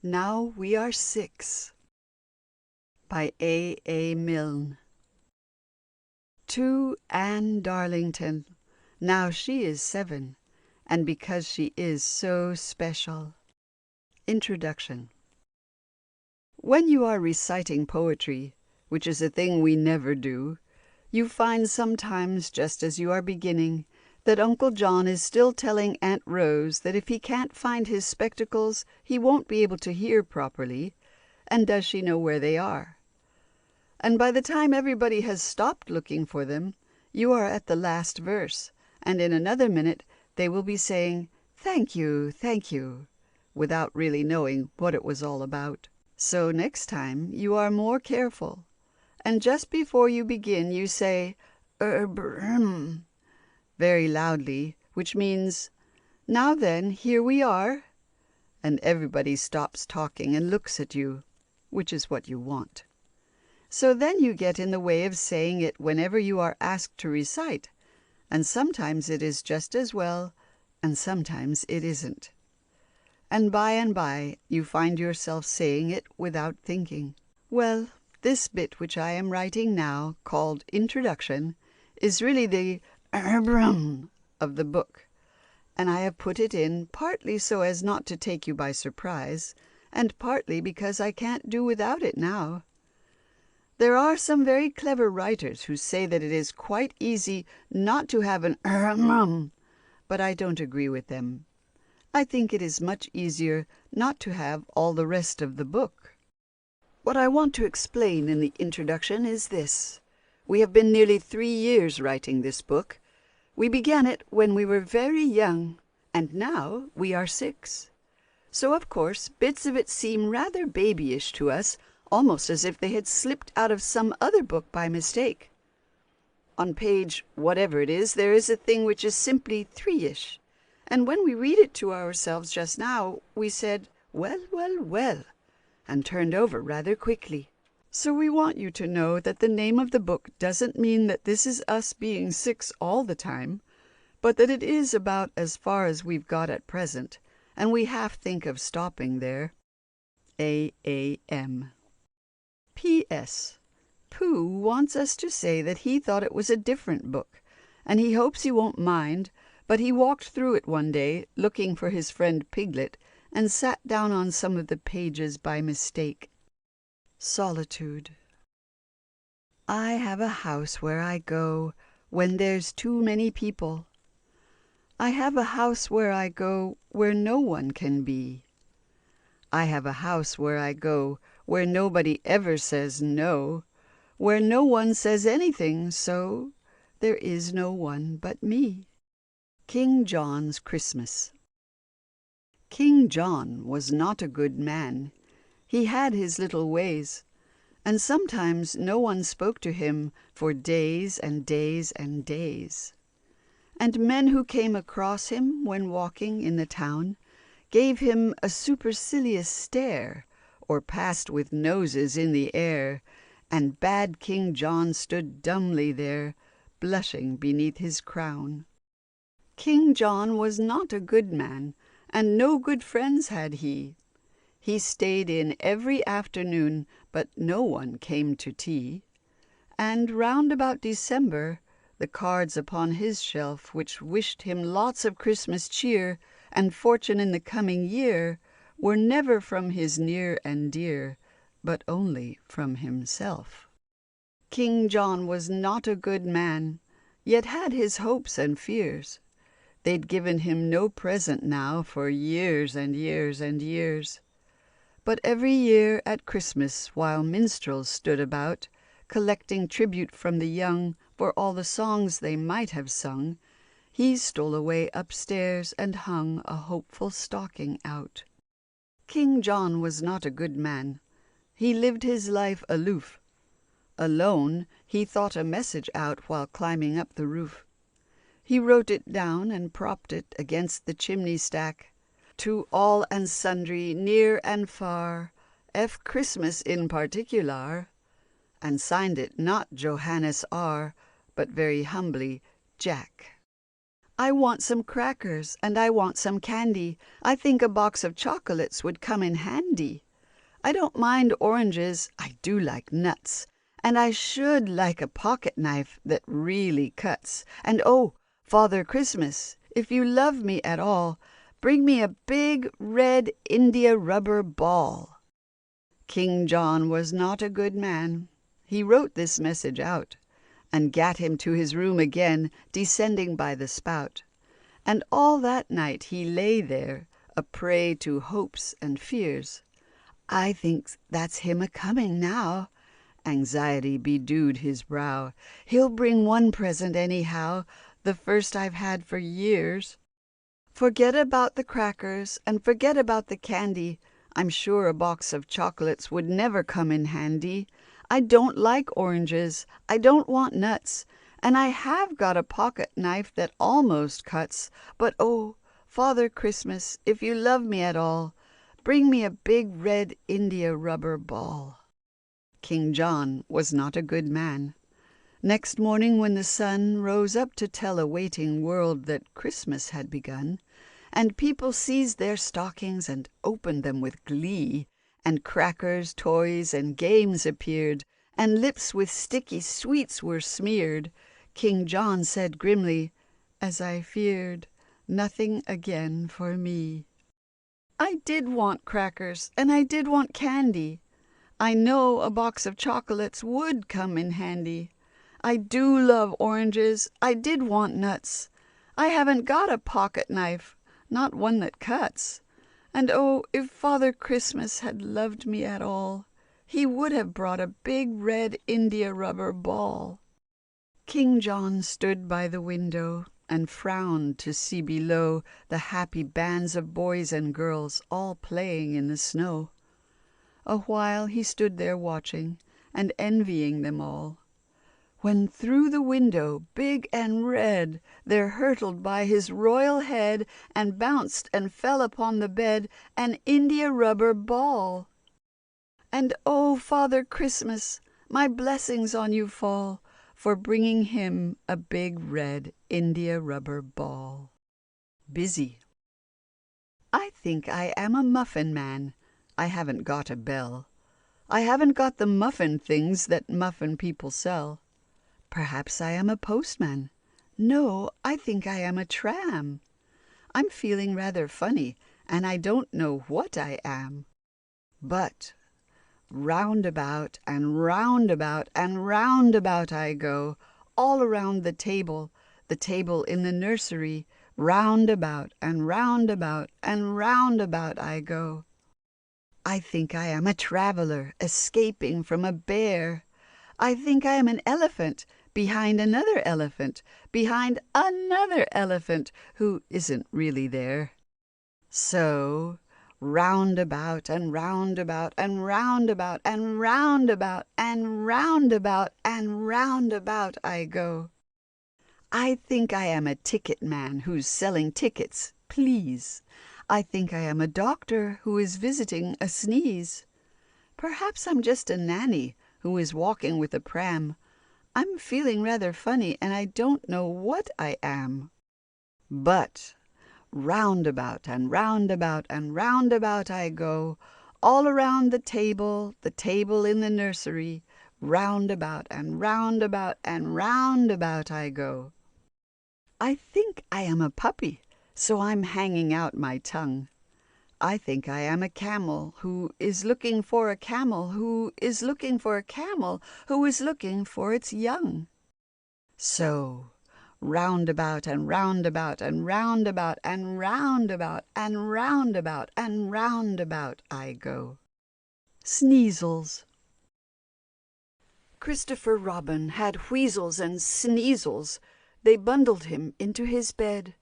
Now We Are Six by A. Milne. To Anne Darlington, now she is 7, and because she is so special. Introduction. When you are reciting poetry, which is a thing we never do, you find sometimes, just as you are beginning, that Uncle John is still telling Aunt Rose that if he can't find his spectacles, he won't be able to hear properly, and does she know where they are? And by the time everybody has stopped looking for them, you are at the last verse, and in another minute they will be saying, thank you, without really knowing what it was all about. So next time you are more careful, and just before you begin you say, very loudly, which means, now then, here we are, and everybody stops talking and looks at you, which is what you want. So then you get in the way of saying it whenever you are asked to recite, and sometimes it is just as well, and sometimes it isn't. And by you find yourself saying it without thinking. Well, this bit which I am writing now, called Introduction, is really the of the book, and I have put it in partly so as not to take you by surprise, and partly because I can't do without it now. There are some very clever writers who say that it is quite easy not to have an but I don't agree with them. I think it is much easier not to have all the rest of the book. What I want to explain in the introduction is this. We have been nearly 3 years writing this book. We began it when we were very young, and now we are 6. So, of course, bits of it seem rather babyish to us, almost as if they had slipped out of some other book by mistake. On page whatever it is, there is a thing which is simply 3-ish, and when we read it to ourselves just now, we said, well, and turned over rather quickly. So we want you to know that the name of the book doesn't mean that this is us being 6 all the time, but that it is about as far as we've got at present, and we half think of stopping there. A.M. P.S. Pooh wants us to say that he thought it was a different book, and he hopes you won't mind, but he walked through it one day, looking for his friend Piglet, and sat down on some of the pages by mistake. Solitude. I have a house where I go when there's too many people. I have a house where I go where no one can be. I have a house where I go where nobody ever says no, where no one says anything, so there is no one but me. King John's Christmas. King John was not a good man. He had his little ways, and sometimes no one spoke to him for days and days and days. And men who came across him when walking in the town gave him a supercilious stare, or passed with noses in the air, and bad King John stood dumbly there, blushing beneath his crown. King John was not a good man, and no good friends had he. He stayed in every afternoon, but no one came to tea. And round about December, the cards upon his shelf, which wished him lots of Christmas cheer and fortune in the coming year, were never from his near and dear, but only from himself. King John was not a good man, yet had his hopes and fears. They'd given him no present now for years and years and years. But every year at Christmas, while minstrels stood about, collecting tribute from the young for all the songs they might have sung, he stole away upstairs and hung a hopeful stocking out. King John was not a good man. He lived his life aloof. Alone, he thought a message out while climbing up the roof. He wrote it down and propped it against the chimney stack. To all and sundry, near and far, F. Christmas in particular, and signed it not Johannes R., but very humbly Jack. I want some crackers, and I want some candy. I think a box of chocolates would come in handy. I don't mind oranges, I do like nuts, and I should like a pocket knife that really cuts. And oh, Father Christmas, if you love me at all, bring me a big red India rubber ball. King John was not a good man. He wrote this message out, and gat him to his room again, descending by the spout. And all that night he lay there, a prey to hopes and fears. I think that's him a-coming now. Anxiety bedewed his brow. He'll bring one present anyhow, the first I've had for years. Forget about the crackers and forget about the candy. I'm sure a box of chocolates would never come in handy. I don't like oranges, I don't want nuts, and I have got a pocket knife that almost cuts. But oh, Father Christmas, if you love me at all, bring me a big red India rubber ball. King John was not a good man. Next morning when the sun rose up to tell a waiting world that Christmas had begun, and people seized their stockings and opened them with glee, and crackers, toys, and games appeared, and lips with sticky sweets were smeared, King John said grimly, as I feared, nothing again for me. I did want crackers, and I did want candy. I know a box of chocolates would come in handy. I do love oranges, I did want nuts. I haven't got a pocket knife, not one that cuts. And oh, if Father Christmas had loved me at all, he would have brought a big red India rubber ball. King John stood by the window and frowned to see below the happy bands of boys and girls all playing in the snow. A while he stood there watching and envying them all, when through the window, big and red, there hurtled by his royal head and bounced and fell upon the bed an India rubber ball. And oh, Father Christmas, my blessings on you fall, for bringing him a big red India rubber ball. Busy. I think I am a muffin man. I haven't got a bell. I haven't got the muffin things that muffin people sell. Perhaps I am a postman. No, I think I am a tram. I'm feeling rather funny, and I don't know what I am. But roundabout and roundabout and roundabout I go, all around the table in the nursery, roundabout and roundabout and roundabout I go. I think I am a traveler escaping from a bear. I think I am an elephant behind another elephant, behind another elephant who isn't really there. So roundabout and roundabout and roundabout and roundabout and roundabout and roundabout I go. I think I am a ticket man who's selling tickets, please. I think I am a doctor who is visiting a sneeze. Perhaps I'm just a nanny who is walking with a pram. I'm feeling rather funny, and I don't know what I am. But roundabout and roundabout and roundabout I go, all around the table in the nursery, roundabout and roundabout and roundabout I go. I think I am a puppy, so I'm hanging out my tongue. I think I am a camel who is looking for a camel who is looking for a camel who is looking for its young. So roundabout and roundabout and roundabout and roundabout and roundabout and roundabout I go. Sneezels. Christopher Robin had wheezels and sneezels. They bundled him into his bed.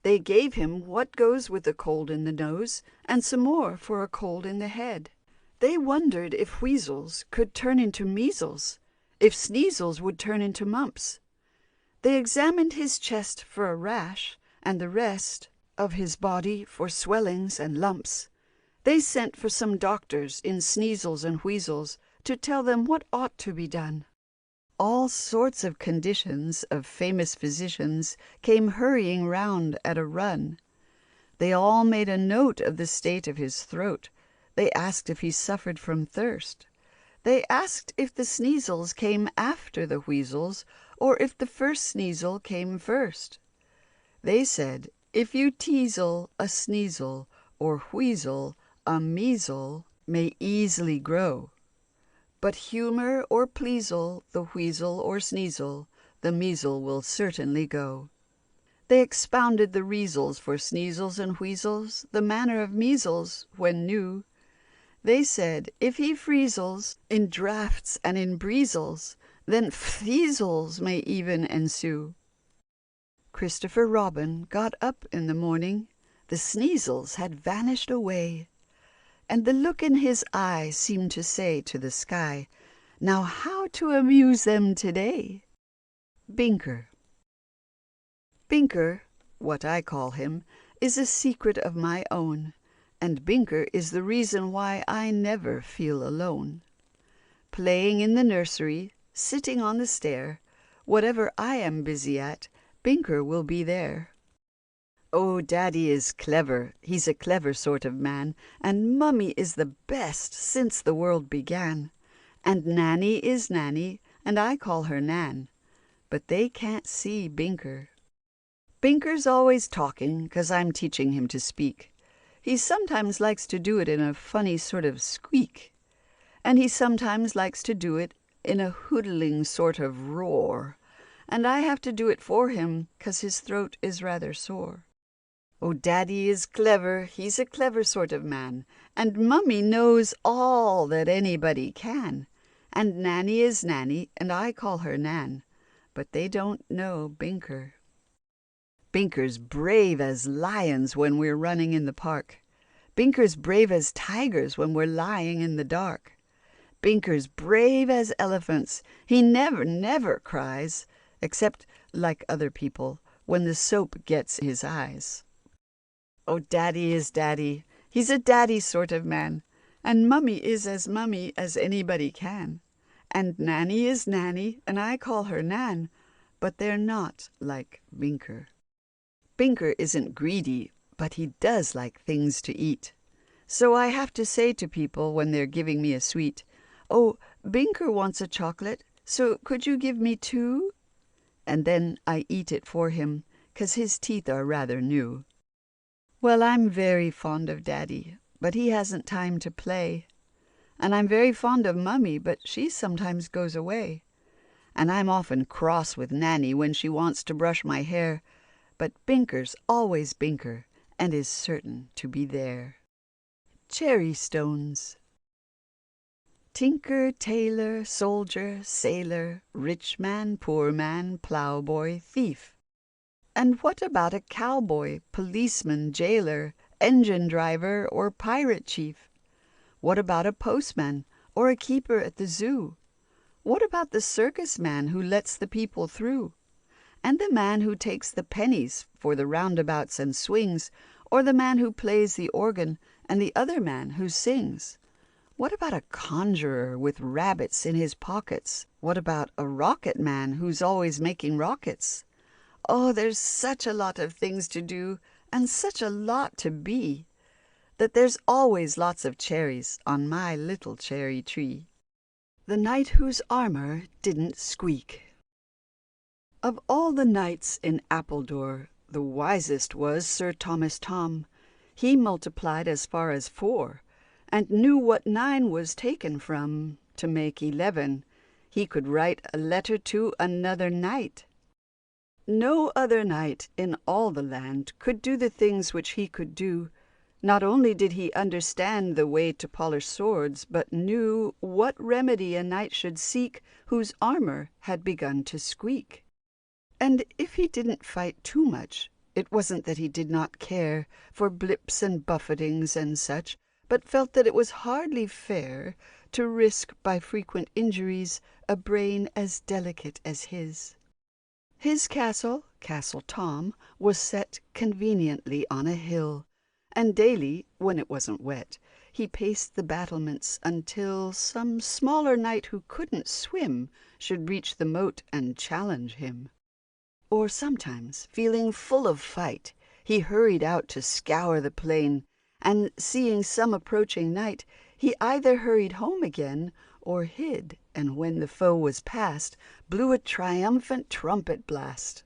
They gave him what goes with a cold in the nose, and some more for a cold in the head. They wondered if wheezels could turn into measles, if sneezels would turn into mumps. They examined his chest for a rash, and the rest of his body for swellings and lumps. They sent for some doctors in sneezels and wheezels to tell them what ought to be done. All sorts of conditions of famous physicians came hurrying round at a run. They all made a note of the state of his throat. They asked if he suffered from thirst. They asked if the sneezels came after the wheezels, or if the first sneezel came first. They said, if you teasel a sneezel, or wheezle a measle, may easily grow. But humour or pleasel the wheezle or sneezel, the measle will certainly go. They expounded the reasons for sneezels and wheezles, the manner of measles when new. They said, if he freezels in draughts and in breezels, then feasels may even ensue. Christopher Robin got up in the morning, the sneezels had vanished away, and the look in his eye seemed to say to the sky, now how to amuse them today? Binker. Binker, what I call him, is a secret of my own, and Binker is the reason why I never feel alone. Playing in the nursery, sitting on the stair, whatever I am busy at, Binker will be there. Oh, Daddy is clever, he's a clever sort of man, and Mummy is the best since the world began. And Nanny is Nanny, and I call her Nan, but they can't see Binker. Binker's always talking, 'cause I'm teaching him to speak. He sometimes likes to do it in a funny sort of squeak, and he sometimes likes to do it in a hoodling sort of roar, and I have to do it for him 'cause his throat is rather sore. Oh, Daddy is clever, he's a clever sort of man, and Mummy knows all that anybody can, and Nanny is Nanny, and I call her Nan, but they don't know Binker. Binker's brave as lions when we're running in the park. Binker's brave as tigers when we're lying in the dark. Binker's brave as elephants. He never cries, except, like other people, when the soap gets his eyes. Oh, Daddy is Daddy. He's a daddy sort of man, and Mummy is as Mummy as anybody can. And Nanny is Nanny, and I call her Nan, but they're not like Binker. Binker isn't greedy, but he does like things to eat. So I have to say to people when they're giving me a sweet, oh, Binker wants a chocolate, so could you give me 2? And then I eat it for him, 'cause his teeth are rather new. Well, I'm very fond of Daddy, but he hasn't time to play. And I'm very fond of Mummy, but she sometimes goes away. And I'm often cross with Nanny when she wants to brush my hair, but Binker's always Binker, and is certain to be there. Cherry stones. Tinker, tailor, soldier, sailor, rich man, poor man, ploughboy, thief. And what about a cowboy, policeman, jailer, engine driver, or pirate chief? What about a postman, or a keeper at the zoo? What about the circus man who lets the people through? And the man who takes the pennies for the roundabouts and swings, or the man who plays the organ, and the other man who sings? What about a conjurer with rabbits in his pockets? What about a rocket man who's always making rockets? Oh, there's such a lot of things to do, and such a lot to be, that there's always lots of cherries on my little cherry tree. The knight whose armor didn't squeak. Of all the knights in Appledore, the wisest was Sir Thomas Thom. He multiplied as far as 4, and knew what 9 was taken from to make 11. He could write a letter to another knight. No other knight in all the land could do the things which he could do. Not only did he understand the way to polish swords, but knew what remedy a knight should seek whose armor had begun to squeak. And if he didn't fight too much, it wasn't that he did not care for blips and buffetings and such, but felt that it was hardly fair to risk by frequent injuries a brain as delicate as his. His castle, Castle Tom, was set conveniently on a hill, and daily, when it wasn't wet, he paced the battlements until some smaller knight who couldn't swim should reach the moat and challenge him. Or sometimes, feeling full of fight, he hurried out to scour the plain, and seeing some approaching knight, he either hurried home again or hid, and when the foe was past, blew a triumphant trumpet blast.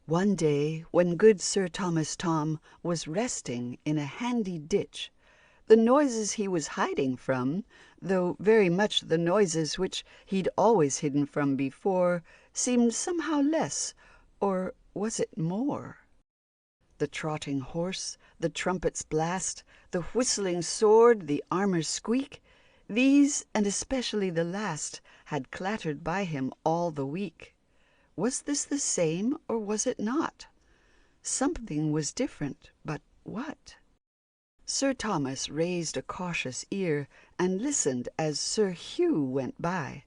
One day, when good Sir Thomas Thom was resting in a handy ditch, the noises he was hiding from, though very much the noises which he'd always hidden from before, seemed somehow less, or was it more? The trotting horse, the trumpet's blast, the whistling sword, the armor's squeak, these, and especially the last, had clattered by him all the week. Was this the same, or was it not? Something was different, but what? Sir Thomas raised a cautious ear and listened as Sir Hugh went by,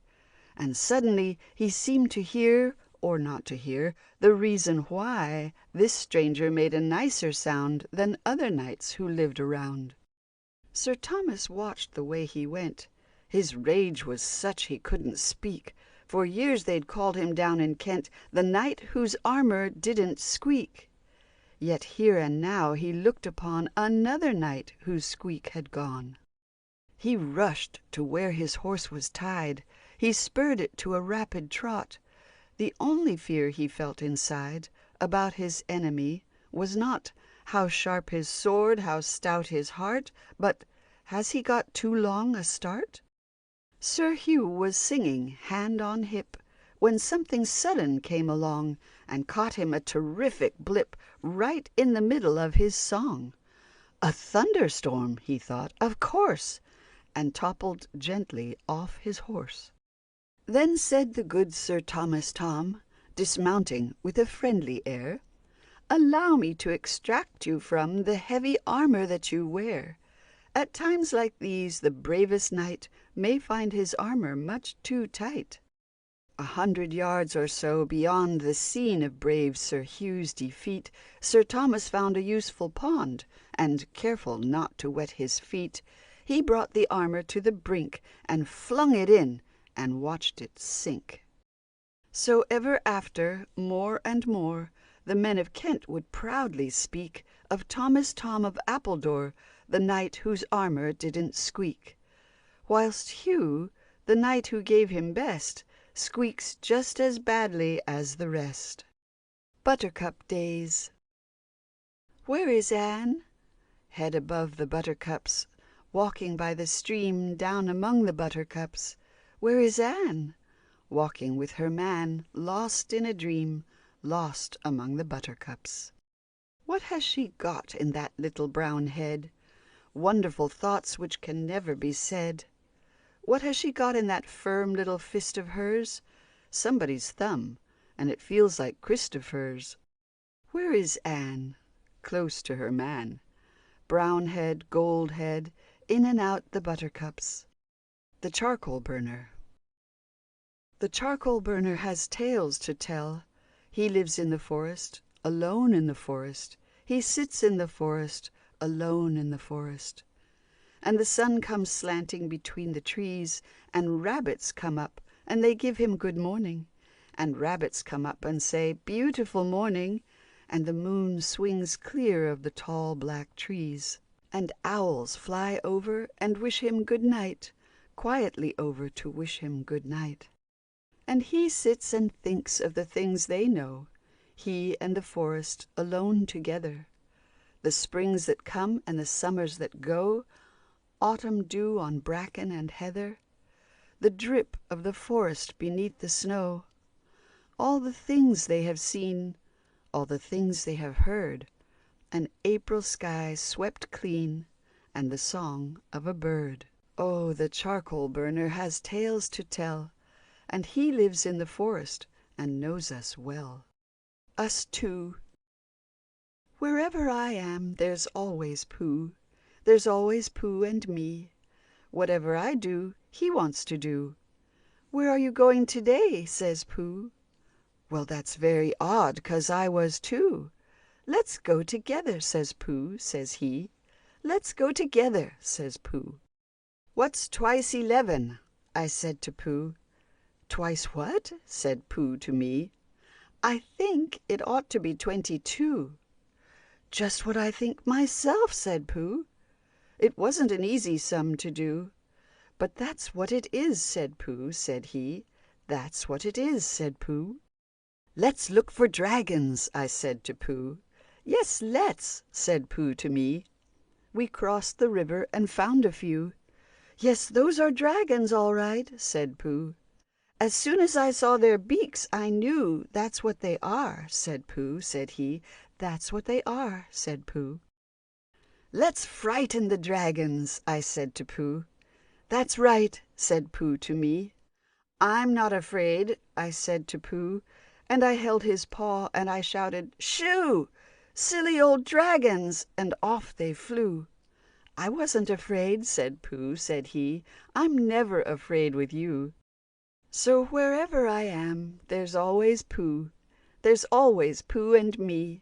and suddenly he seemed to hear, or not to hear, the reason why this stranger made a nicer sound than other knights who lived around. Sir Thomas watched the way he went. His rage was such he couldn't speak. For years they'd called him down in Kent the knight whose armour didn't squeak. Yet here and now he looked upon another knight whose squeak had gone. He rushed to where his horse was tied. He spurred it to a rapid trot. The only fear he felt inside about his enemy was not how sharp his sword, how stout his heart, but has he got too long a start? Sir Hugh was singing, hand on hip, when something sudden came along and caught him a terrific blip right in the middle of his song. A thunderstorm, he thought, of course, and toppled gently off his horse. Then said the good Sir Thomas Thom, dismounting with a friendly air, "Allow me to extract you from the heavy armour that you wear. At times like these the bravest knight may find his armour much too tight." 100 yards or so beyond the scene of brave Sir Hugh's defeat, Sir Thomas found a useful pond, and, careful not to wet his feet, he brought the armour to the brink and flung it in, and watched it sink. So ever after, more and more, the men of Kent would proudly speak of Thomas Thom of Appledore, the knight whose armour didn't squeak, whilst Hugh, the knight who gave him best, squeaks just as badly as the rest. Buttercup Days. Where is Anne? Head above the buttercups, walking by the stream down among the buttercups. Where is Anne? Walking with her man, lost in a dream, lost among the buttercups. What has she got in that little brown head? Wonderful thoughts which can never be said. What has she got in that firm little fist of hers? Somebody's thumb, and it feels like Christopher's. Where is Anne? Close to her man. Brown head, gold head, in and out the buttercups. The charcoal burner. The charcoal burner has tales to tell. He lives in the forest, alone in the forest. He sits in the forest, alone in the forest. And the sun comes slanting between the trees, and rabbits come up, and they give him good morning. And rabbits come up and say, "Beautiful morning," and the moon swings clear of the tall black trees. And owls fly over and wish him good night, quietly over to wish him good night. And he sits and thinks of the things they know, he and the forest alone together. The springs that come and the summers that go, autumn dew on bracken and heather, the drip of the forest beneath the snow, all the things they have seen, all the things they have heard, an April sky swept clean, and the song of a bird. Oh, the charcoal burner has tales to tell, and he lives in the forest and knows us well. Us too. Wherever I am, there's always Pooh. There's always Pooh and me. Whatever I do, he wants to do. "Where are you going today?" says Pooh. "Well, that's very odd, 'cause I was too." "Let's go together," says Pooh, says he. "Let's go together," says Pooh. "What's twice 11?" I said to Pooh. "Twice what?" said Pooh to me. "I think it ought to be 22." "Just what I think myself," said Pooh. It wasn't an easy sum to do. "But that's what it is," said Pooh, said he. "That's what it is," said Pooh. "Let's look for dragons," I said to Pooh. "Yes, let's," said Pooh to me. We crossed the river and found a few. "Yes, those are dragons, all right," said Pooh. "As soon as I saw their beaks, I knew. That's what they are," said Pooh, said he. "That's what they are," said Pooh. "Let's frighten the dragons," I said to Pooh. "That's right," said Pooh to me. "I'm not afraid," I said to Pooh, and I held his paw and I shouted, "Shoo! Silly old dragons!" and off they flew. "I wasn't afraid," said Pooh, said he. "I'm never afraid with you." So wherever I am, there's always Pooh. There's always Pooh and me.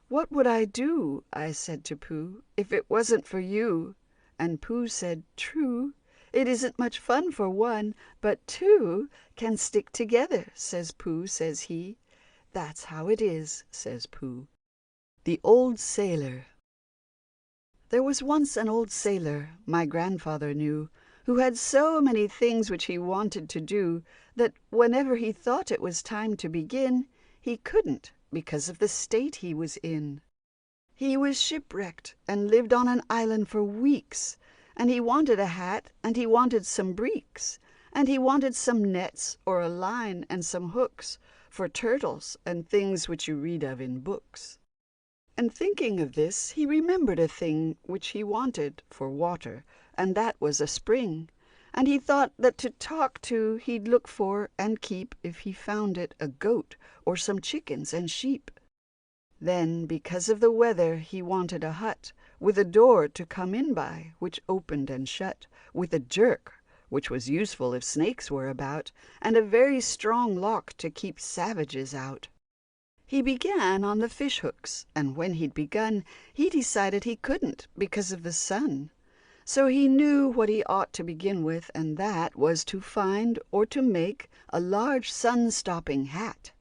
"What would I do," I said to Pooh, "if it wasn't for you?" And Pooh said, "True. It isn't much fun for one, but two can stick together," says Pooh, says he. "That's how it is," says Pooh. The Old Sailor. There was once an old sailor, my grandfather knew, who had so many things which he wanted to do, that whenever he thought it was time to begin, he couldn't, because of the state he was in. He was shipwrecked and lived on an island for weeks, and he wanted a hat, and he wanted some breeks, and he wanted some nets or a line and some hooks for turtles and things which you read of in books. And thinking of this, he remembered a thing which he wanted for water, and that was a spring. And he thought that to talk to he'd look for and keep, if he found it, a goat or some chickens and sheep. Then, because of the weather, he wanted a hut, with a door to come in by, which opened and shut, with a jerk, which was useful if snakes were about, and a very strong lock to keep savages out. He began on the fish hooks, and when he'd begun, he decided he couldn't, because of the sun. So he knew what he ought to begin with, and that was to find or to make a large sun-stopping hat.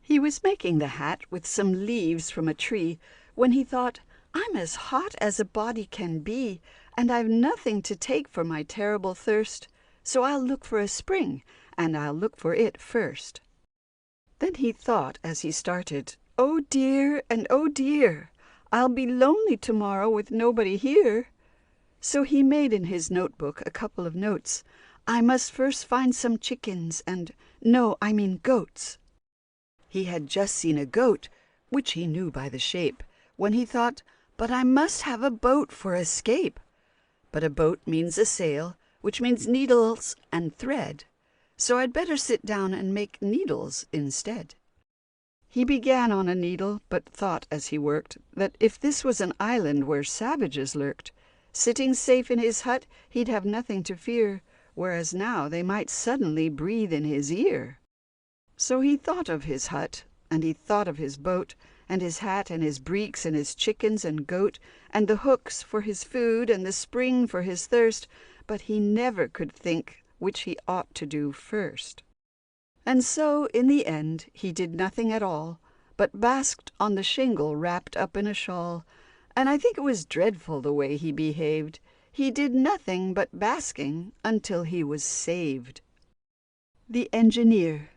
He was making the hat with some leaves from a tree, when he thought, "I'm as hot as a body can be, and I've nothing to take for my terrible thirst, so I'll look for a spring, and I'll look for it first." Then he thought as he started, "Oh dear, and oh dear, I'll be lonely tomorrow with nobody here." So he made in his notebook a couple of notes. "I must first find some chickens and, no, I mean goats." He had just seen a goat, which he knew by the shape, when he thought, "But I must have a boat for escape." But a boat means a sail, which means needles and thread. So I'd better sit down and make needles instead. He began on a needle, but thought as he worked that if this was an island where savages lurked, sitting safe in his hut he'd have nothing to fear, whereas now they might suddenly breathe in his ear. So he thought of his hut, and he thought of his boat, and his hat, and his breeks, and his chickens and goat, and the hooks for his food, and the spring for his thirst, but he never could think which he ought to do first. And so, in the end, he did nothing at all, but basked on the shingle wrapped up in a shawl, and I think it was dreadful the way he behaved. He did nothing but basking until he was saved. The Engineer.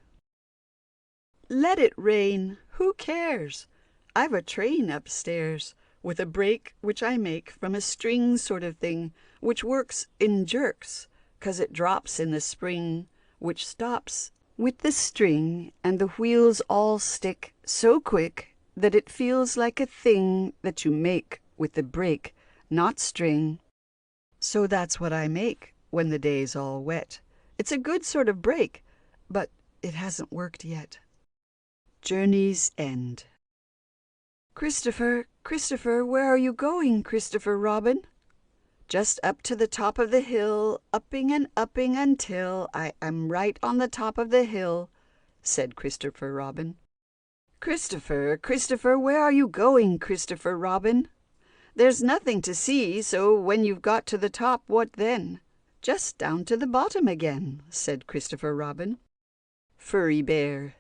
Let it rain, who cares? I've a train upstairs, with a brake which I make from a string sort of thing, which works in jerks, 'cause it drops in the spring, which stops with the string, and the wheels all stick so quick that it feels like a thing that you make with the brake, not string. So that's what I make when the day's all wet. It's a good sort of brake, but it hasn't worked yet. Journey's End. "Christopher, Christopher, where are you going, Christopher Robin?" "Just up to the top of the hill, upping and upping until I am right on the top of the hill," said Christopher Robin. "Christopher, Christopher, where are you going, Christopher Robin?" There's nothing to see, so when you've got to the top, what then? Just down to the bottom again, said Christopher Robin. Furry Bear.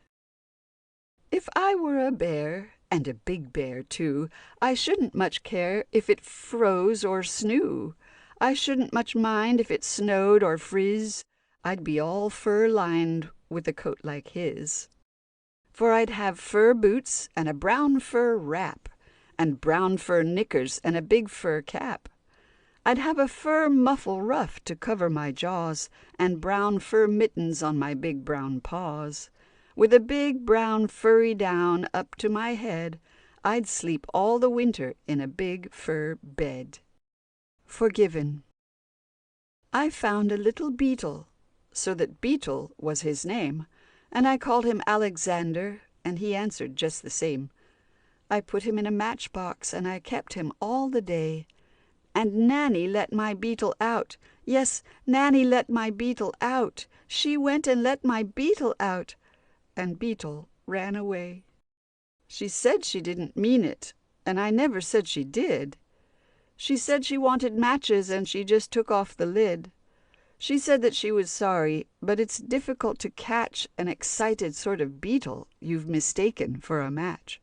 If I were a bear, and a big bear too, I shouldn't much care if it froze or snew. I shouldn't much mind if it snowed or frizz. I'd be all fur-lined with a coat like his. For I'd have fur boots and a brown fur wrap, and brown fur knickers and a big fur cap. I'd have a fur muffle ruff to cover my jaws, and brown fur mittens on my big brown paws. With a big brown furry down up to my head, I'd sleep all the winter in a big fur bed. Forgiven. I found a little beetle, so that Beetle was his name, and I called him Alexander, and he answered just the same. I put him in a matchbox, and I kept him all the day. And Nanny let my beetle out. Yes, Nanny let my beetle out. She went and let my beetle out. And Beetle ran away. She said she didn't mean it, and I never said she did. She said she wanted matches, and she just took off the lid. She said that she was sorry, but it's difficult to catch an excited sort of beetle you've mistaken for a match.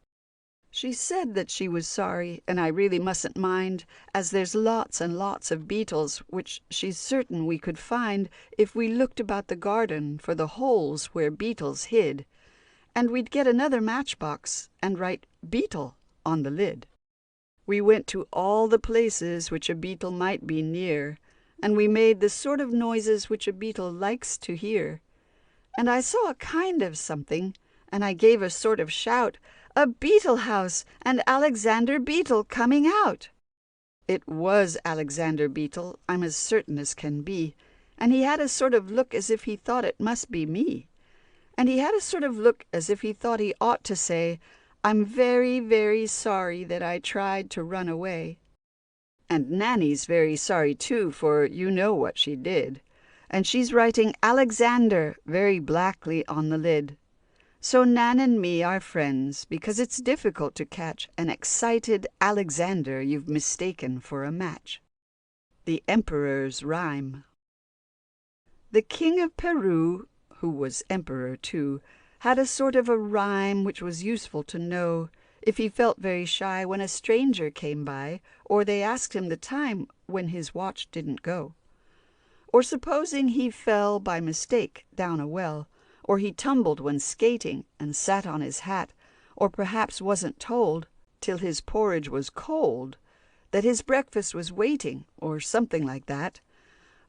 She said that she was sorry, and I really mustn't mind, as there's lots and lots of beetles which she's certain we could find if we looked about the garden for the holes where beetles hid, and we'd get another matchbox and write "Beetle" on the lid. We went to all the places which a beetle might be near, and we made the sort of noises which a beetle likes to hear. And I saw a kind of something, and I gave a sort of shout, "A beetle house, and Alexander Beetle coming out!" It was Alexander Beetle, I'm as certain as can be, and he had a sort of look as if he thought it must be me. And he had a sort of look as if he thought he ought to say, "I'm very, very sorry that I tried to run away." And Nanny's very sorry too, for you know what she did. And she's writing "Alexander" very blackly on the lid. So Nan and me are friends, because it's difficult to catch an excited Alexander you've mistaken for a match. The Emperor's Rhyme. The King of Peru, who was emperor too, had a sort of a rhyme which was useful to know if he felt very shy when a stranger came by, or they asked him the time when his watch didn't go. Or supposing he fell by mistake down a well, or he tumbled when skating and sat on his hat, or perhaps wasn't told, till his porridge was cold, that his breakfast was waiting, or something like that.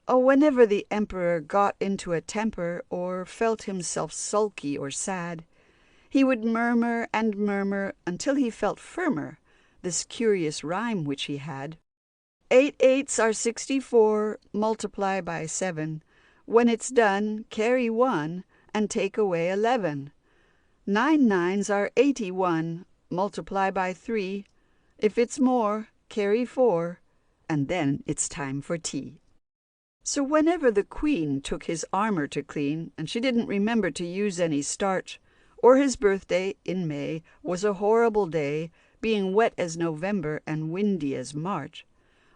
Oh, whenever the emperor got into a temper, or felt himself sulky or sad, he would murmur and murmur until he felt firmer this curious rhyme which he had. 8 8s are 64, multiply by 7. When it's done, carry 1 and take away 11. 9 9s are 81, multiply by 3. If it's more, carry 4, and then it's time for tea. So whenever the Queen took his armor to clean, and she didn't remember to use any starch, or his birthday in May was a horrible day, being wet as November and windy as March,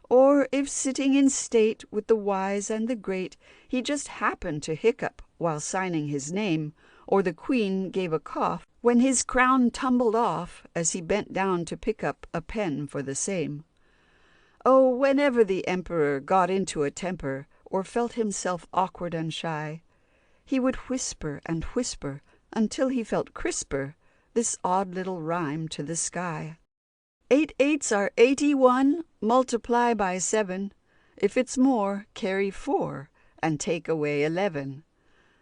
or if sitting in state with the wise and the great, he just happened to hiccup while signing his name, or the Queen gave a cough when his crown tumbled off as he bent down to pick up a pen for the same. Oh, whenever the Emperor got into a temper, or felt himself awkward and shy, he would whisper and whisper until he felt crisper this odd little rhyme to the sky. 8 8s are 81, multiply by 7. If it's more, carry 4, and take away 11.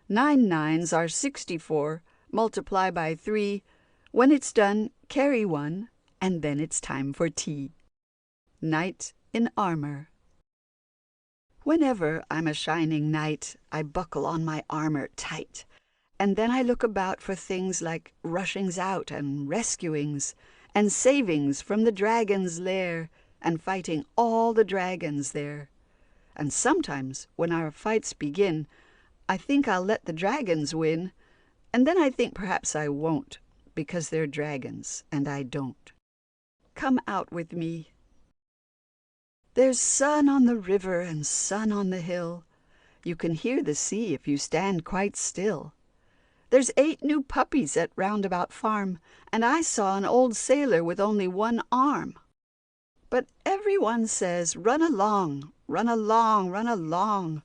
9 9s are 64, multiply by 3. When it's done, carry 1, and then it's time for tea. Knight in Armor. Whenever I'm a shining knight, I buckle on my armor tight, and then I look about for things like rushings out and rescuings, and savings from the dragon's lair, and fighting all the dragons there. And sometimes, when our fights begin, I think I'll let the dragons win, and then I think perhaps I won't, because they're dragons, and I don't. Come out with me. There's sun on the river and sun on the hill. You can hear the sea if you stand quite still. There's 8 new puppies at Roundabout Farm, and I saw an old sailor with only one arm. But everyone says, run along, run along, run along.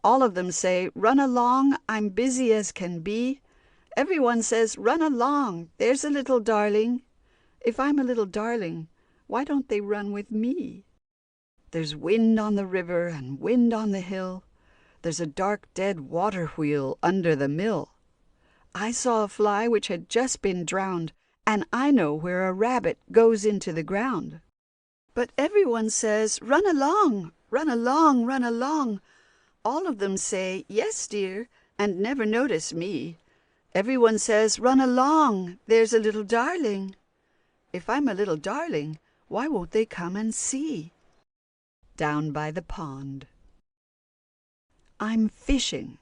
All of them say, run along, I'm busy as can be. Everyone says, run along, there's a little darling. If I'm a little darling, why don't they run with me? There's wind on the river and wind on the hill. There's a dark dead water wheel under the mill. I saw a fly which had just been drowned, and I know where a rabbit goes into the ground. But everyone says, run along, run along, run along. All of them say, yes, dear, and never notice me. Everyone says, run along, there's a little darling. If I'm a little darling, why won't they come and see? Down by the pond. I'm fishing.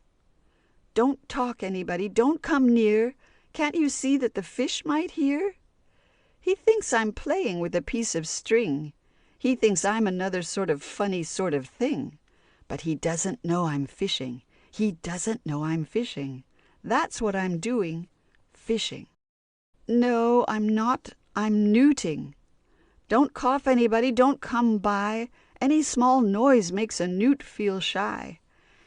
Don't talk, anybody, don't come near. Can't you see that the fish might hear? He thinks I'm playing with a piece of string. He thinks I'm another sort of funny sort of thing. But he doesn't know I'm fishing. He doesn't know I'm fishing. That's what I'm doing, fishing. No, I'm not. I'm newting. Don't cough, anybody, don't come by. Any small noise makes a newt feel shy.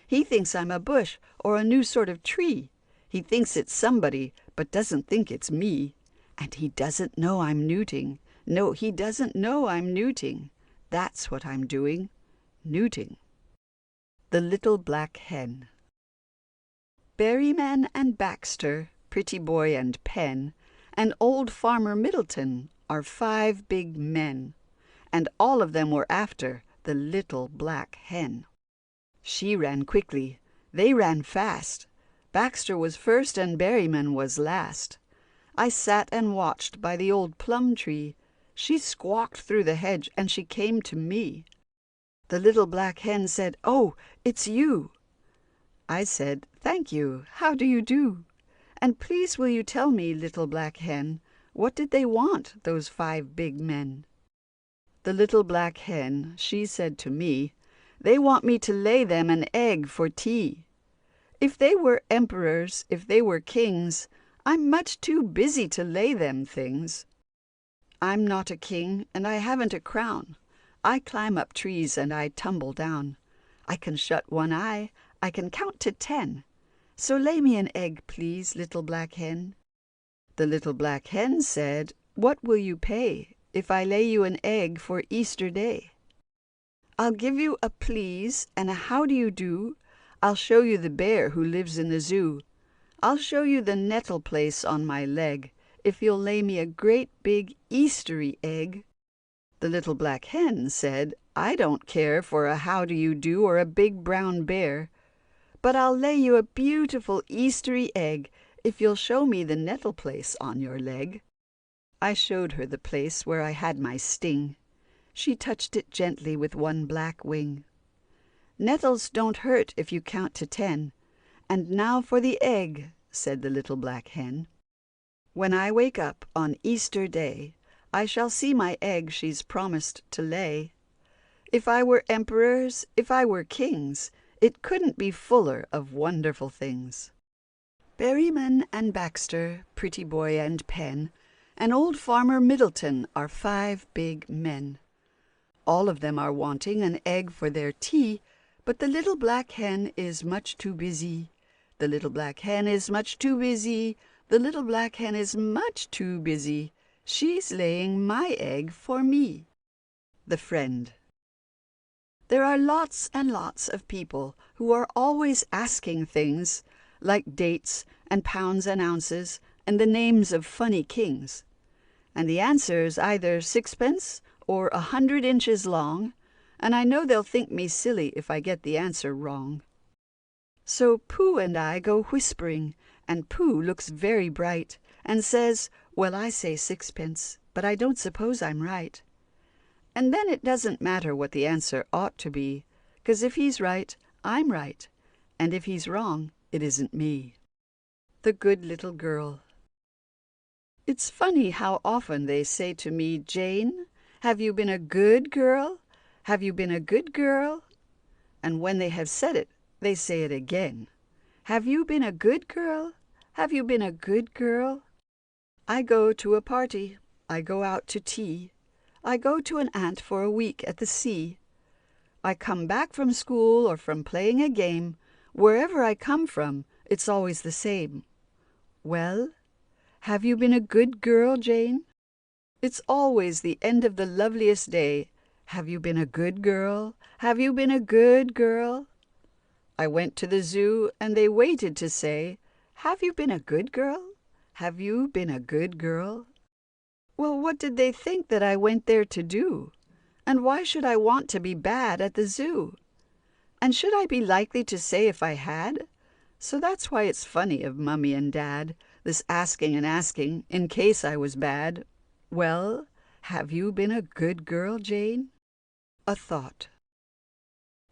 He thinks I'm a bush or a new sort of tree. He thinks it's somebody, but doesn't think it's me. And he doesn't know I'm newting. No, he doesn't know I'm newting. That's what I'm doing, newting. The Little Black Hen. Berryman and Baxter, Pretty Boy and Pen, and old Farmer Middleton are 5 big men, and all of them were after the little black hen. She ran quickly, they ran fast. Baxter was first and Berryman was last. I sat and watched by the old plum tree. She squawked through the hedge and she came to me. The little black hen said, "Oh, it's you." I said, "Thank you, how do you do? And please will you tell me, little black hen, what did they want, those 5 big men?" The little black hen, she said to me, "They want me to lay them an egg for tea. If they were emperors, if they were kings, I'm much too busy to lay them things. I'm not a king, and I haven't a crown. I climb up trees and I tumble down. I can shut one eye, I can count to 10. So lay me an egg, please, little black hen." The little black hen said, "What will you pay if I lay you an egg for Easter Day?" "I'll give you a please and a how do you do. I'll show you the bear who lives in the zoo. I'll show you the nettle place on my leg, if you'll lay me a great big Eastery egg." The little black hen said, "I don't care for a how do you do or a big brown bear, but I'll lay you a beautiful Eastery egg if you'll show me the nettle place on your leg." I showed her the place where I had my sting. She touched it gently with one black wing. "Nettles don't hurt if you count to 10. And now for the egg," said the little black hen. "When I wake up on Easter Day, I shall see my egg she's promised to lay. If I were emperors, if I were kings, it couldn't be fuller of wonderful things." Berryman and Baxter, Pretty Boy and Pen, and old Farmer Middleton are 5 big men. All of them are wanting an egg for their tea, but the little black hen is much too busy. The little black hen is much too busy. The little black hen is much too busy. She's laying my egg for me. The Friend. There are lots and lots of people who are always asking things, like dates and pounds and ounces and the names of funny kings. And the answer's either 6pence or 100 inches long, and I know they'll think me silly if I get the answer wrong. So Pooh and I go whispering, and Pooh looks very bright and says, "Well, I say 6pence, but I don't suppose I'm right." And then it doesn't matter what the answer ought to be, 'cause if he's right, I'm right, and if he's wrong, it isn't me. The Good Little Girl. It's funny how often they say to me, "Jane, have you been a good girl? Have you been a good girl? And when they have said it, they say it again. Have you been a good girl? Have you been a good girl? I go to a party. I go out to tea. I go to an aunt for a week at the sea. I come back from school or from playing a game. Wherever I come from, it's always the same. Well, have you been a good girl, Jane? It's always the end of the loveliest day. Have you been a good girl? Have you been a good girl? I went to the zoo, and they waited to say, have you been a good girl? Have you been a good girl? Well, what did they think that I went there to do? And why should I want to be bad at the zoo? And should I be likely to say if I had? So that's why it's funny of Mummy and Dad, this asking and asking, in case I was bad. Well, have you been a good girl, Jane? A thought.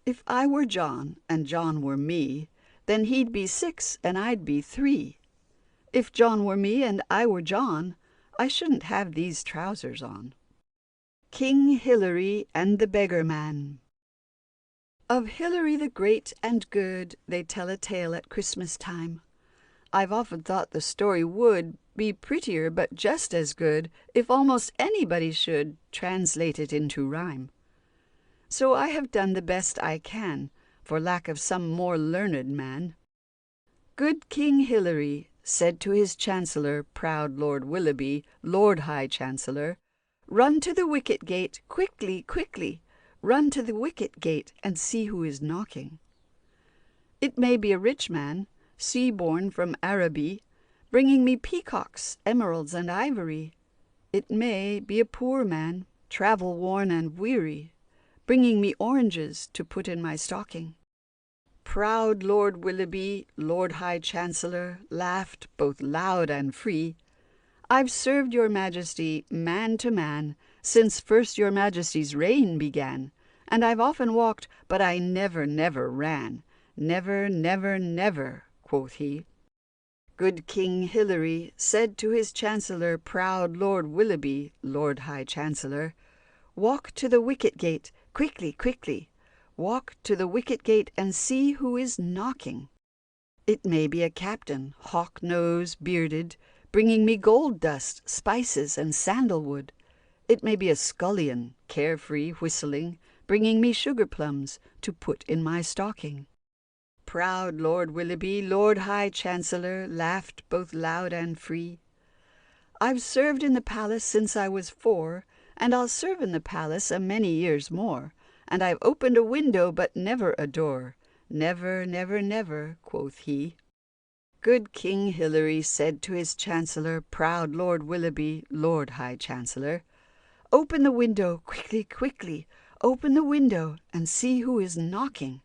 If I were John, and John were me, then he'd be 6 and I'd be 3. If John were me and I were John, I shouldn't have these trousers on. King Hilary and the Beggar Man. Of Hilary the Great and Good they tell a tale at Christmas time. I've often thought the story would be prettier but just as good if almost anybody should translate it into rhyme. So I have done the best I can, for lack of some more learned man. Good King Hilary said to his Chancellor, proud Lord Willoughby, Lord High Chancellor, "Run to the wicket gate, quickly, quickly, run to the wicket gate and see who is knocking. It may be a rich man, sea-born from Araby, bringing me peacocks, emeralds, and ivory. It may be a poor man, travel-worn and weary, bringing me oranges to put in my stocking." Proud Lord Willoughby, Lord High Chancellor, laughed both loud and free. "I've served your Majesty, man to man, since first your Majesty's reign began, and I've often walked, but I never, never ran. Never, never, never," quoth he. Good King Hilary said to his Chancellor, proud Lord Willoughby, Lord High Chancellor, "Walk to the wicket gate, quickly, quickly. Walk to the wicket gate and see who is knocking. It may be a captain, hawk-nosed, bearded, bringing me gold dust, spices, and sandalwood. It may be a scullion, carefree, whistling, bringing me sugar plums to put in my stocking." Proud Lord Willoughby, Lord High Chancellor, laughed both loud and free. "I've served in the palace since I was 4, and I'll serve in the palace a many years more. And I've opened a window, but never a door. Never, never, never," quoth he. Good King Hilary said to his Chancellor, proud Lord Willoughby, Lord High Chancellor, "Open the window, quickly, quickly. Open the window and see who is knocking.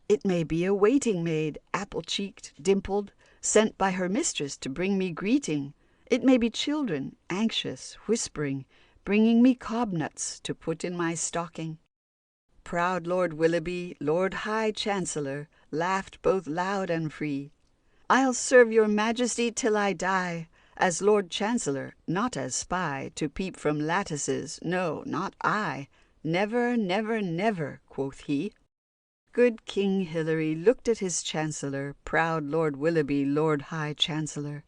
It may be a waiting maid, apple-cheeked, dimpled, sent by her mistress to bring me greeting. It may be children, anxious, whispering, bringing me cobnuts to put in my stocking." Proud Lord Willoughby, Lord High Chancellor, laughed both loud and free. "I'll serve your Majesty till I die, as Lord Chancellor, not as spy, to peep from lattices, no, not I. Never, never, never," quoth he. Good King Hilary looked at his Chancellor, proud Lord Willoughby, Lord High Chancellor.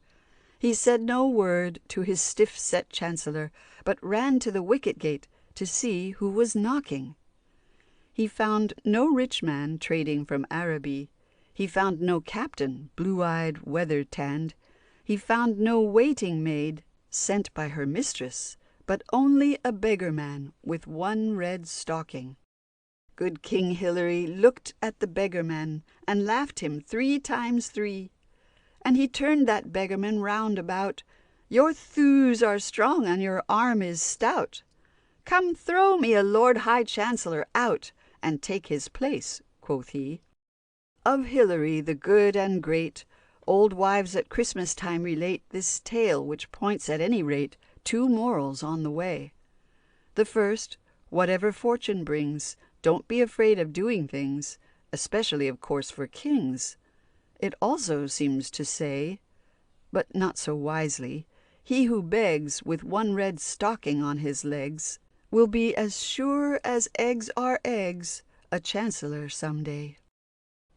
He said no word to his stiff-set Chancellor, but ran to the wicket gate to see who was knocking. He found no rich man trading from Araby. He found no captain, blue-eyed, weather-tanned. He found no waiting maid, sent by her mistress, but only a beggar man with one red stocking. Good King Hilary looked at the beggar man and laughed him 3 times 3. And he turned that beggar man round about. "Your thews are strong and your arm is stout. Come throw me a Lord High Chancellor out, and take his place," quoth he. Of Hilary the good and great, old wives at Christmas time relate this tale, which points at any rate 2 morals on the way. The first, whatever fortune brings, don't be afraid of doing things, especially of course for kings. It also seems to say, but not so wisely, he who begs with one red stocking on his legs will be as sure as eggs are eggs, a chancellor some day.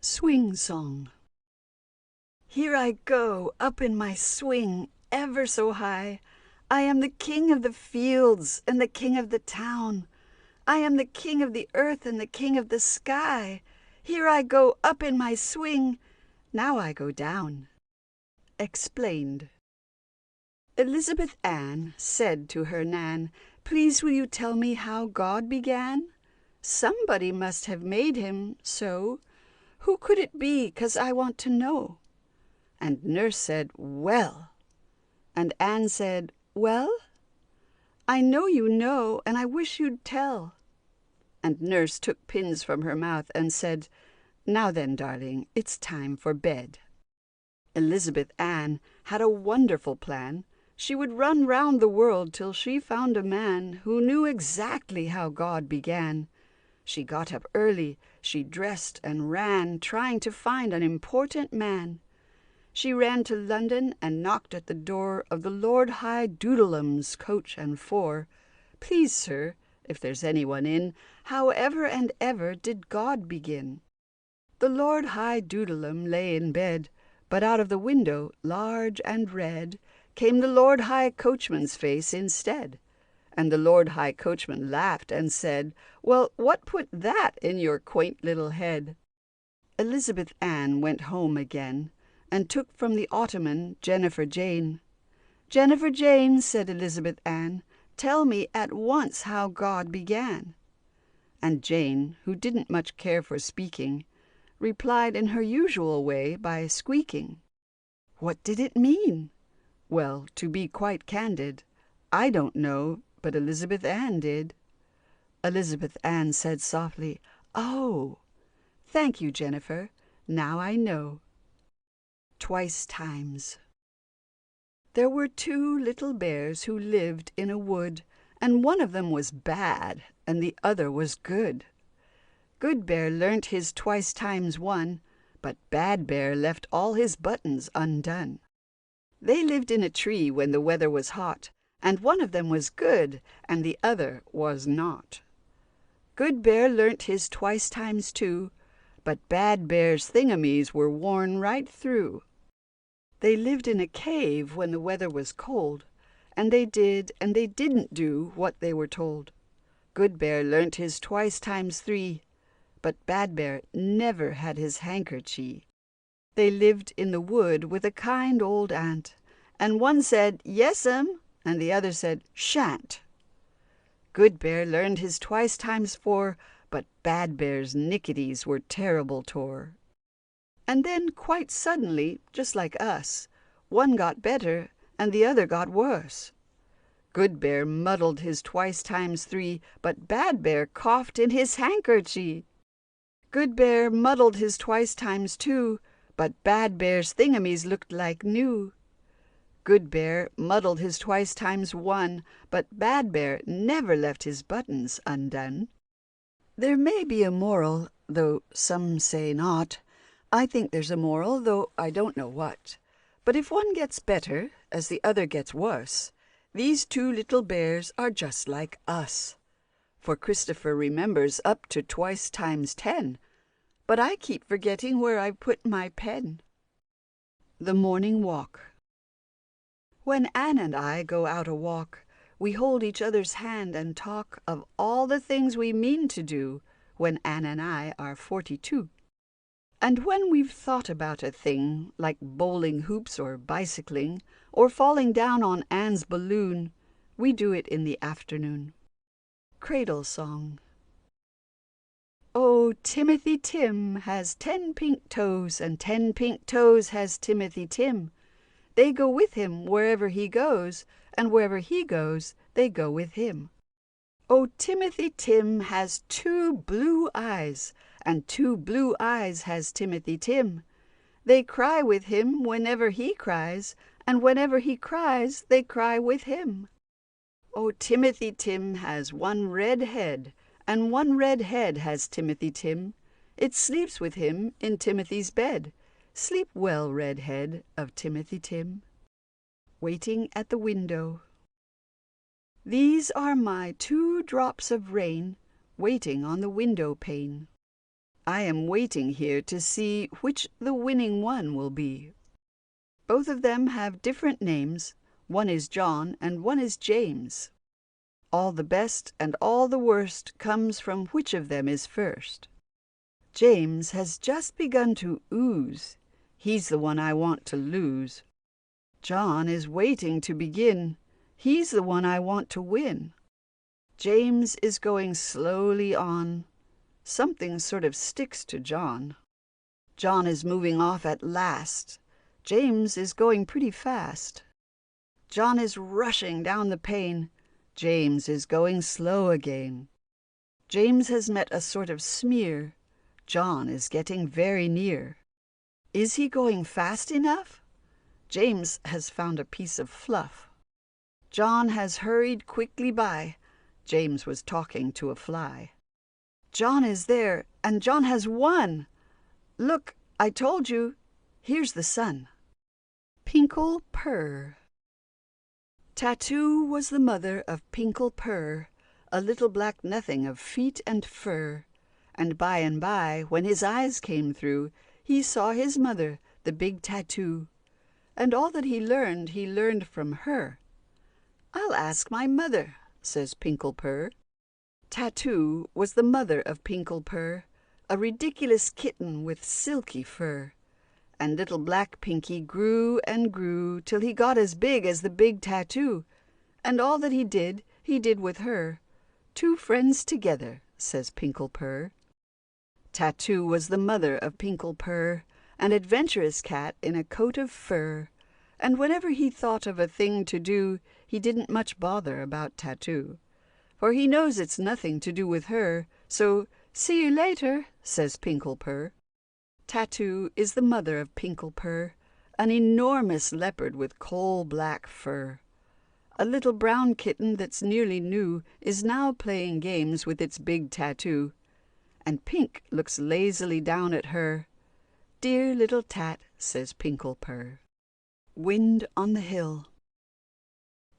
Swing Song. Here I go, up in my swing, ever so high. I am the king of the fields and the king of the town. I am the king of the earth and the king of the sky. Here I go, up in my swing, now I go down. Explained. Elizabeth Ann said to her Nan, "Please will you tell me how God began? Somebody must have made him so. Who could it be, 'cause I want to know?" And Nurse said, "Well." And Ann said, "Well? I know you know, and I wish you'd tell." And Nurse took pins from her mouth and said, "Now then, darling, it's time for bed." Elizabeth Ann had a wonderful plan. She would run round the world till she found a man who knew exactly how God began. She got up early, she dressed and ran, trying to find an important man. She ran to London and knocked at the door of the Lord High Doodleum's coach and four. "Please, sir, if there's anyone in, however and ever did God begin?" The Lord High Doodleum lay in bed, but out of the window, large and red, came the Lord High Coachman's face instead. And the Lord High Coachman laughed and said, "Well, what put that in your quaint little head?" Elizabeth Ann went home again, and took from the ottoman Jennifer Jane. "Jennifer Jane," said Elizabeth Ann, "tell me at once how God began." And Jane, who didn't much care for speaking, replied in her usual way by squeaking. What did it mean? Well, to be quite candid, I don't know, but Elizabeth Ann did. Elizabeth Ann said softly, "Oh, thank you, Jennifer. Now I know." Twice Times. There were two little bears who lived in a wood, and one of them was bad, and the other was good. Good Bear learnt his twice times one, but Bad Bear left all his buttons undone. They lived in a tree when the weather was hot, and one of them was good, and the other was not. Good Bear learnt his twice times two, but Bad Bear's thingamies were worn right through. They lived in a cave when the weather was cold, and they did and they didn't do what they were told. Good Bear learnt his twice times three, but Bad Bear never had his handkerchie. They lived in the wood with a kind old aunt, and one said, "Yes'm," and the other said, "Shan't." Good Bear learned his twice times four, but Bad Bear's nicketies were terrible tore. And then quite suddenly, just like us, one got better and the other got worse. Good Bear muddled his twice times three, but Bad Bear coughed in his handkerchie. Good Bear muddled his twice times two, but Bad Bear's thingamies looked like new. Good Bear muddled his twice times one, but Bad Bear never left his buttons undone. There may be a moral, though some say not. I think there's a moral, though I don't know what. But if one gets better, as the other gets worse, these two little bears are just like us. For Christopher remembers up to twice times 10, but I keep forgetting where I've put my pen. The Morning Walk. When Anne and I go out a walk, we hold each other's hand and talk of all the things we mean to do when Anne and I are 42. And when we've thought about a thing, like bowling hoops or bicycling, or falling down on Anne's balloon, we do it in the afternoon. Cradle Song. Oh, Timothy Tim has 10 pink toes, and 10 pink toes has Timothy Tim. They go with him wherever he goes, and wherever he goes, they go with him. Oh, Timothy Tim has 2 blue eyes, and 2 blue eyes has Timothy Tim. They cry with him whenever he cries, and whenever he cries, they cry with him. Oh, Timothy Tim has 1 red head, and 1 red head has Timothy Tim. It sleeps with him in Timothy's bed. Sleep well, red head of Timothy Tim. Waiting at the window. These are my 2 drops of rain, waiting on the window pane. I am waiting here to see which the winning one will be. Both of them have different names. One is John and one is James. All the best and all the worst comes from which of them is first. James has just begun to ooze. He's the one I want to lose. John is waiting to begin. He's the one I want to win. James is going slowly on. Something sort of sticks to John. John is moving off at last. James is going pretty fast. John is rushing down the pane. James is going slow again. James has met a sort of smear. John is getting very near. Is he going fast enough? James has found a piece of fluff. John has hurried quickly by. James was talking to a fly. John is there, and John has won. Look, I told you. Here's the sun. Pinkle Purr. Tattoo was the mother of Pinkle Purr, a little black nothing of feet and fur. And by, when his eyes came through, he saw his mother, the big Tattoo. And all that he learned from her. "I'll ask my mother," says Pinkle Purr. Tattoo was the mother of Pinkle Purr, a ridiculous kitten with silky fur. And little black Pinky grew and grew till he got as big as the big Tattoo. And all that he did with her. 2 friends together, says Pinkle Purr. Tattoo was the mother of Pinkle Purr, an adventurous cat in a coat of fur. And whenever he thought of a thing to do, he didn't much bother about Tattoo. For he knows it's nothing to do with her, so "See you later," says Pinkle Purr. Tattoo is the mother of Pinkle Purr, an enormous leopard with coal-black fur. A little brown kitten that's nearly new is now playing games with its big Tattoo. And Pink looks lazily down at her. "Dear little Tat," says Pinkle Purr. Wind on the Hill.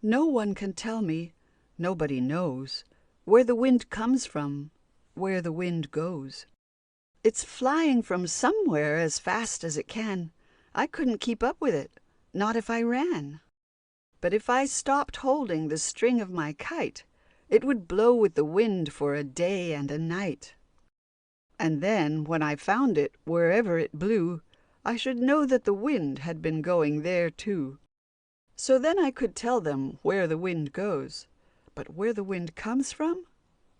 No one can tell me, nobody knows, where the wind comes from, where the wind goes. It's flying from somewhere as fast as it can. I couldn't keep up with it, not if I ran. But if I stopped holding the string of my kite, it would blow with the wind for a day and a night. And then, when I found it, wherever it blew, I should know that the wind had been going there too. So then I could tell them where the wind goes. But where the wind comes from,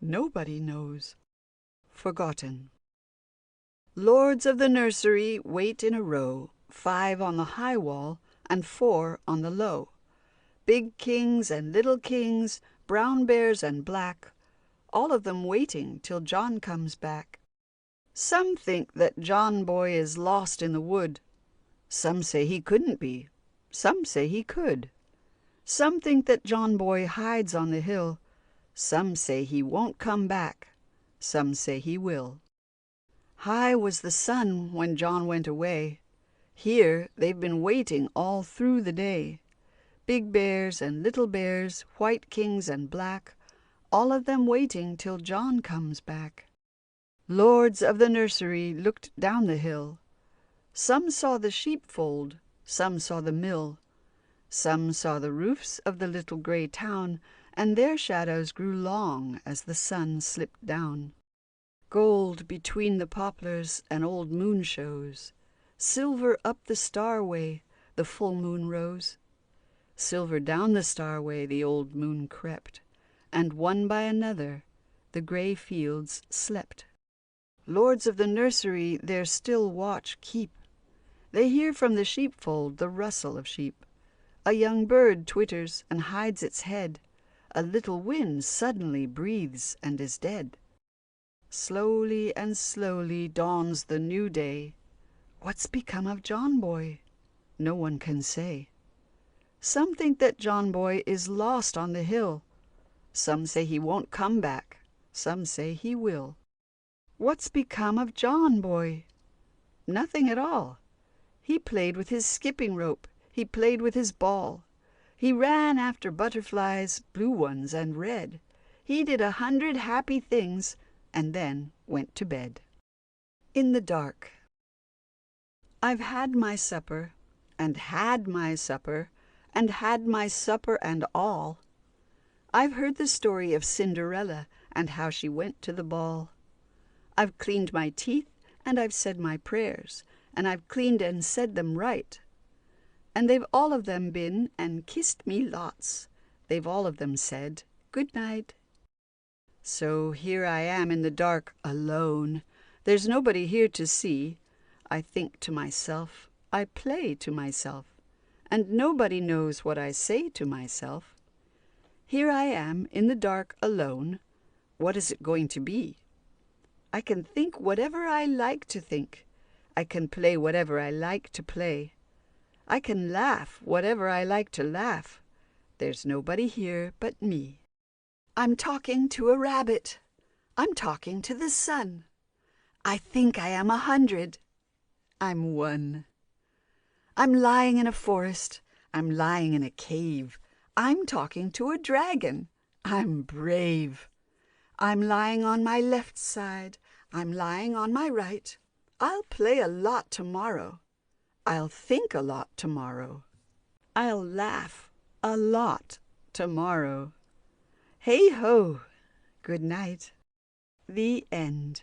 nobody knows. Forgotten. Lords of the nursery wait in a row, 5 on the high wall and 4 on the low. Big kings and little kings, brown bears and black, all of them waiting till John comes back. Some think that John boy is lost in the wood. Some say he couldn't be. Some say he could. Some think that John boy hides on the hill. Some say he won't come back. Some say he will. High was the sun when John went away. Here they've been waiting all through the day. Big bears and little bears, white kings and black, all of them waiting till John comes back. Lords of the nursery looked down the hill. Some saw the sheepfold, some saw the mill. Some saw the roofs of the little grey town, and their shadows grew long as the sun slipped down. Gold between the poplars an old moon shows. Silver up the starway the full moon rose. Silver down the starway the old moon crept, and one by another the grey fields slept. Lords of the nursery their still watch keep. They hear from the sheepfold the rustle of sheep. A young bird twitters and hides its head. A little wind suddenly breathes and is dead. Slowly and slowly dawns the new day. What's become of John boy? No one can say. Some think that John boy is lost on the hill. Some say he won't come back. Some say he will. What's become of John boy? Nothing at all. He played with his skipping rope. He played with his ball. He ran after butterflies, blue ones and red. He did 100 happy things and then went to bed. In the dark. I've had my supper, and had my supper, and had my supper and all. I've heard the story of Cinderella and how she went to the ball. I've cleaned my teeth, and I've said my prayers, and I've cleaned and said them right. And they've all of them been and kissed me lots. They've all of them said, good night. So here I am in the dark, alone. There's nobody here to see. I think to myself, I play to myself, and nobody knows what I say to myself. Here I am in the dark, alone. What is it going to be? I can think whatever I like to think. I can play whatever I like to play. I can laugh whatever I like to laugh. There's nobody here but me. I'm talking to a rabbit. I'm talking to the sun. I think I am 100. I'm 1. I'm lying in a forest. I'm lying in a cave. I'm talking to a dragon. I'm brave. I'm lying on my left side. I'm lying on my right. I'll play a lot tomorrow. I'll think a lot tomorrow. I'll laugh a lot tomorrow. Hey ho! Good night. The end.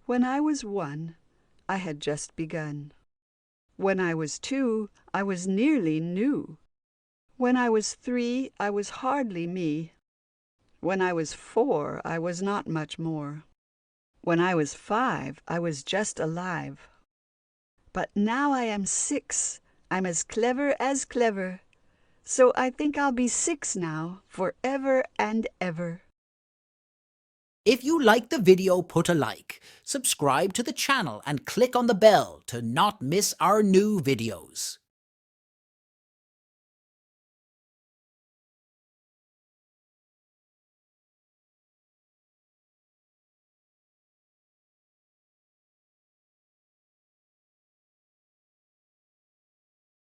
When I was 1, I had just begun. When I was 2, I was nearly new. When I was 3, I was hardly me. When I was 4, I was not much more. When I was 5, I was just alive. But now I am 6. I'm as clever as clever. So I think I'll be 6 now, forever and ever. If you liked the video, put a like, subscribe to the channel and click on the bell to not miss our new videos.